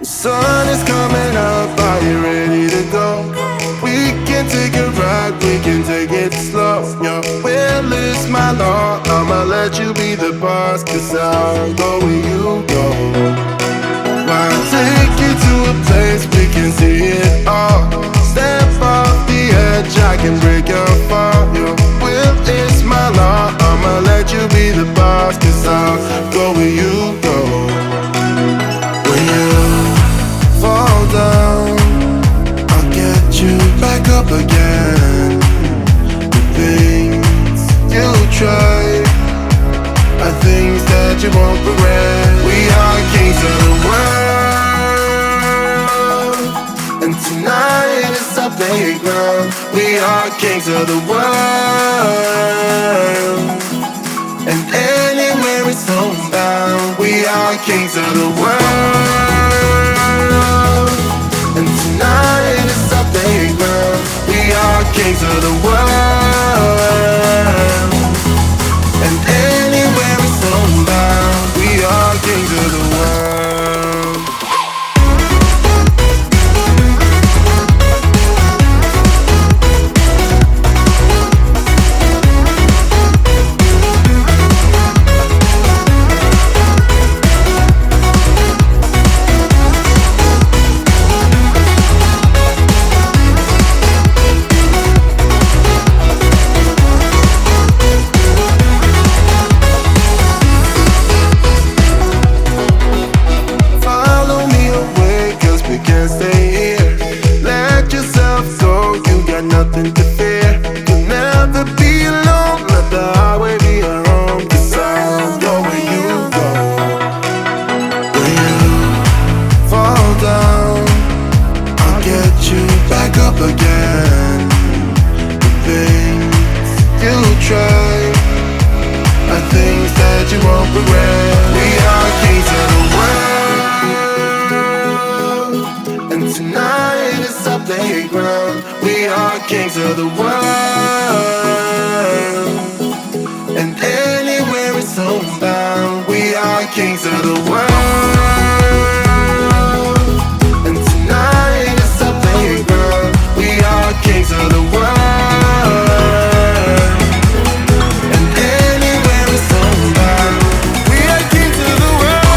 Sun is coming up, are you ready to go? We can take a ride, we can take it slow. Your will is my law, I'ma let you be the boss, 'cause I'll go where you go. I'll take you to a place we can see it all. Step off the edge, I can break your fall. Your will is my law, I'ma let you be the boss, 'cause I'll go where you go. When you fall down, I'll get you back up again. The things you try are things that you won't regret. We are kings of the world, and tonight is our playground. We are kings of the world, and anywhere it's homebound. We are kings of the world, and tonight is our playground. We are kings of the world, and anywhere it's homebound. We are kings of the world. Nothing to fear. You'll never be alone. Let the highway be your home, 'cause I'll go where you go. When you fall down, I'll get you back up again. The things you try are things that you won't regret. We are kings of the world, and tonight is our playground. We are kings of the world, and anywhere it's homebound. We are kings of the world, and tonight is our playground. We are kings of the world, and anywhere it's homebound. We are kings of the world.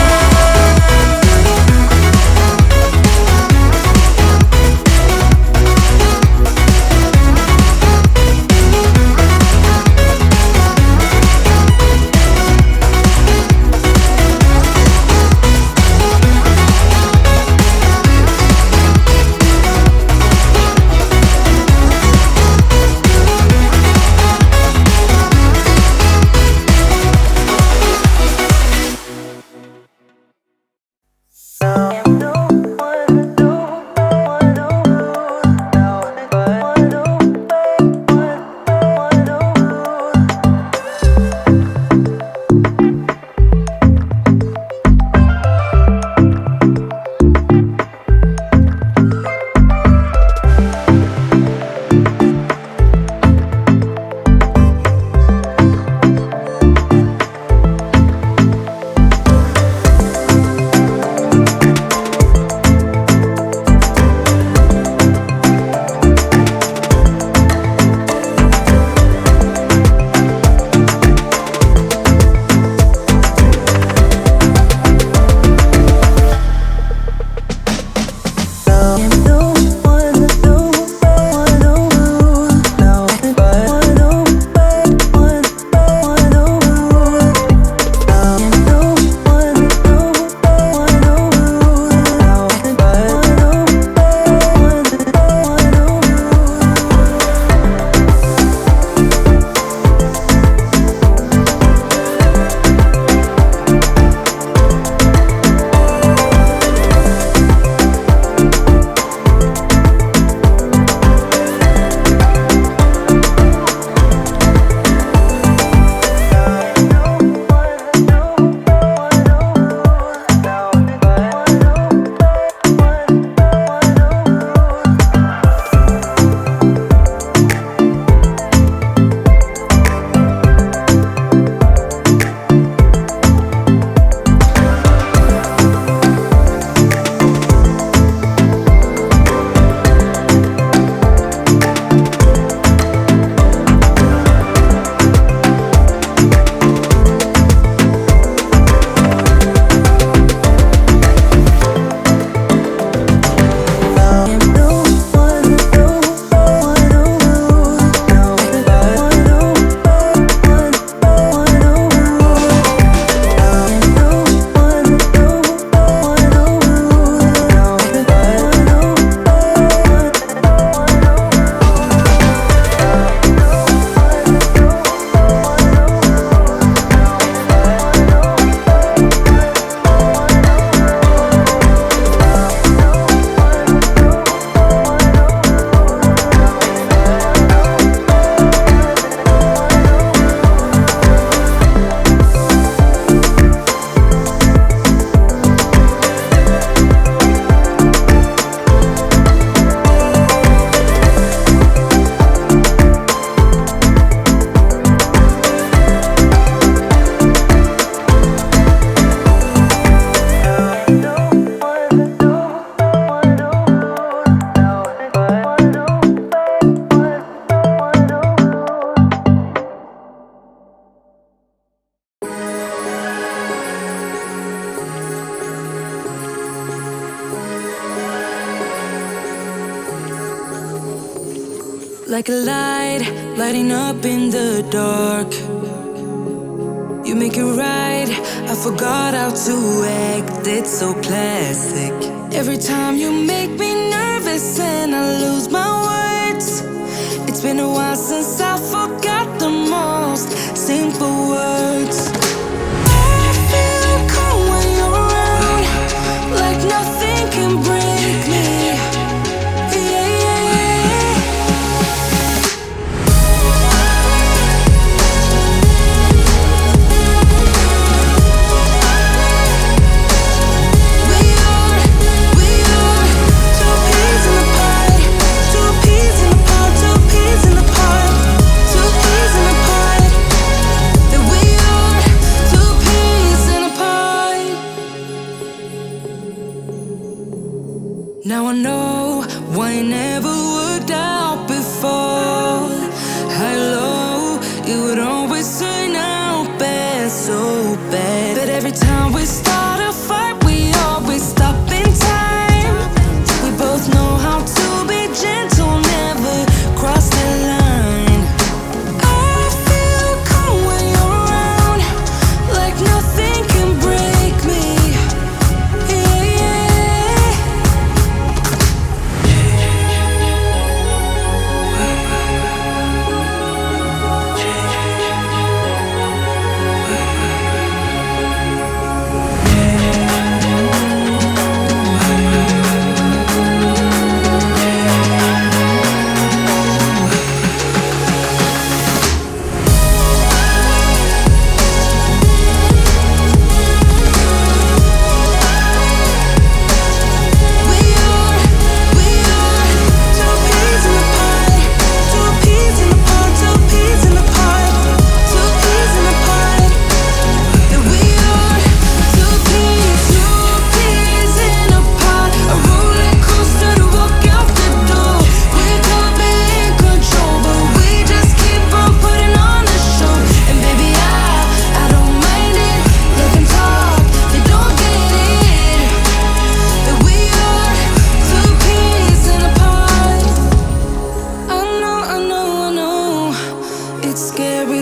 like a light, lighting up in the dark. You make it right, I forgot how to act, it's so classic. Every time you make me nervous and I lose my words. It's been a while since I forgot the most simple words. I feel calm when you're around, like nothing can break me. Now I know why it never worked out before. High low, it would always turn out bad, so bad. But every time we start a fight, we always stop in time. We both know how to be gentle, never cross the line. I feel calm when you're around, like nothing can break me.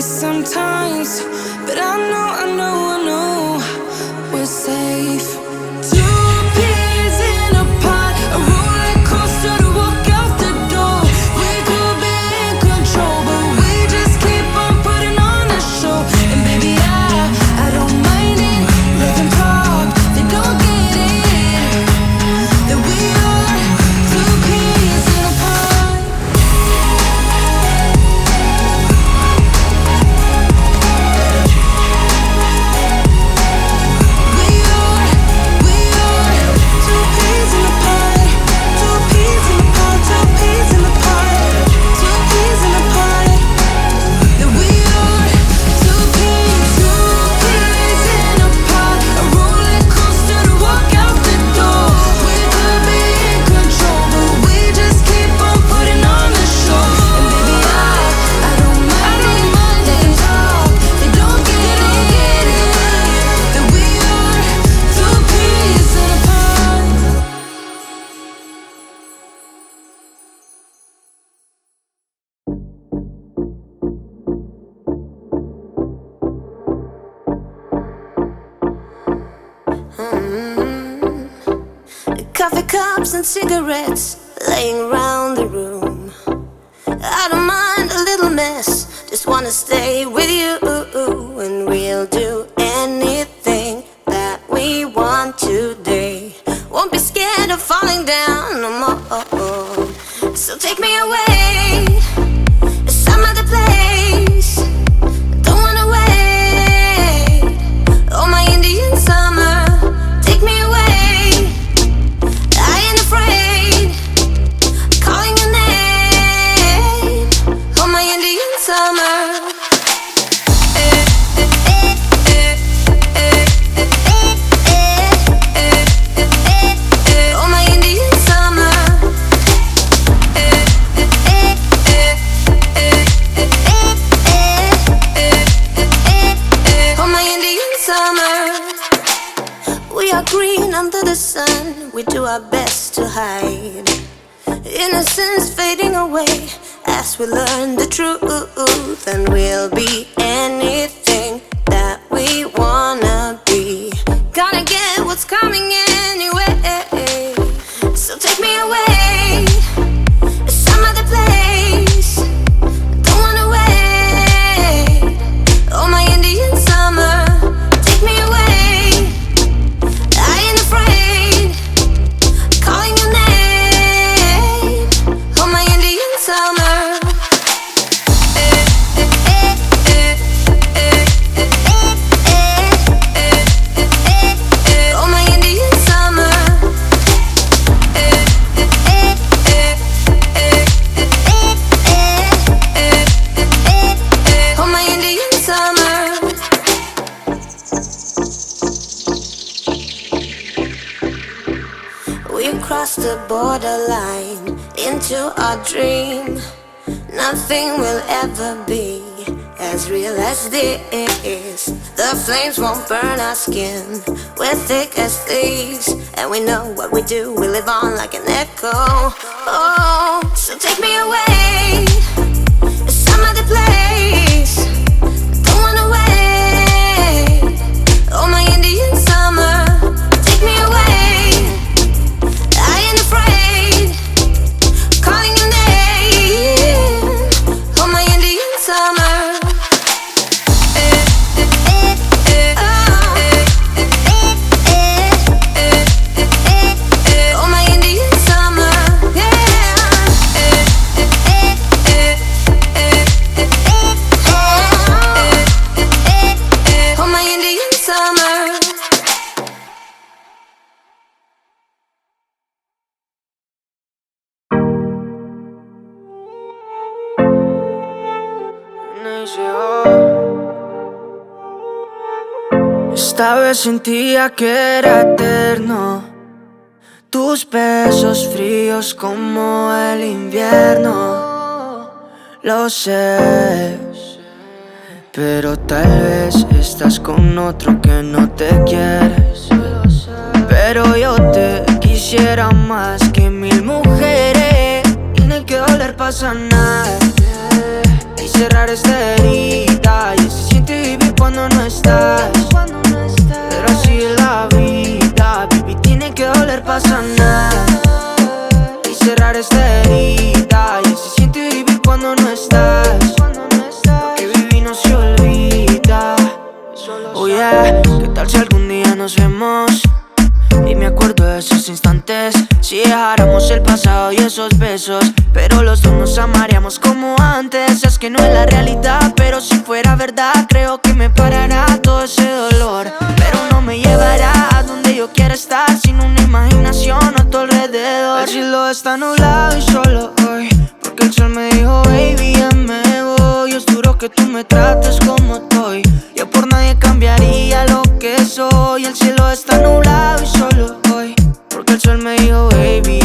Sometimes, but I know we're safe. Two peas in a pod, a roller coaster to walk out the door. We could be in control, but we just keep on putting on a show. And baby, I don't mind it. Let them talk, they don't get it. That we are two peas in a pod. Coffee cups and cigarettes laying around the room. I don't mind a little mess, just wanna stay with you. And we'll do anything that we want today. Won't be scared of falling down no more. So take me away to some other place. Don't wanna wait. Oh, my Indian summer, take me away. Calling your name, oh my Indian summer. Oh my Indian summer. Oh my Indian summer. We are green under the sun, we do our best to hide. Innocence fading away fast we learn the truth, and we'll be anything that we wanna be. Gonna get what's coming anyway. So take me away, some other place. Don't wanna wait. Oh, my Indian summer, take me away. I ain't afraid, calling your name. Oh, my Indian summer. Oh, my Indian summer. Oh, my Indian summer. We crossed the borderline into our dream. Nothing will ever be as real as this. The flames won't burn our skin. We're thick as thieves, and we know what we do. We live on like an echo. Oh, so take me away, some other place. Don't wanna wait. Oh, my Indian summer, take me away. I ain't afraid, calling your name. Oh, my Indian summer. Oh, my Indian summer. Oh, my Indian summer. Esta vez sentía que era eterno, tus besos fríos como el invierno. Lo sé, pero tal vez estás con otro que no te quieres. Pero yo te quisiera más que 1000 mujeres. Tiene que doler para sanar y cerrar esta herida. Y se siente vivir cuando no estás, pero así es la vida, baby. Tiene que doler para sanar y cerrar esta herida. Y se siente vivir cuando no estás, porque vivir no se olvida. Oh yeah, ¿qué tal si algún día nos vemos? Y me acuerdo de esos instantes, si dejáramos el pasado y esos besos, pero los dos nos amaríamos como antes. Es que no es la realidad, pero si fuera verdad, creo que me parará todo ese dolor. Pero no me llevará a donde yo quiera estar, sin una imaginación a tu alrededor. El cielo está nublado y solo hoy, porque el sol me dijo, baby, ya me voy. Es duro que tú me trates como estoy, yo por nadie cambiaría lo que soy. El cielo está nublado y solo hoy, porque el sol me dijo, baby,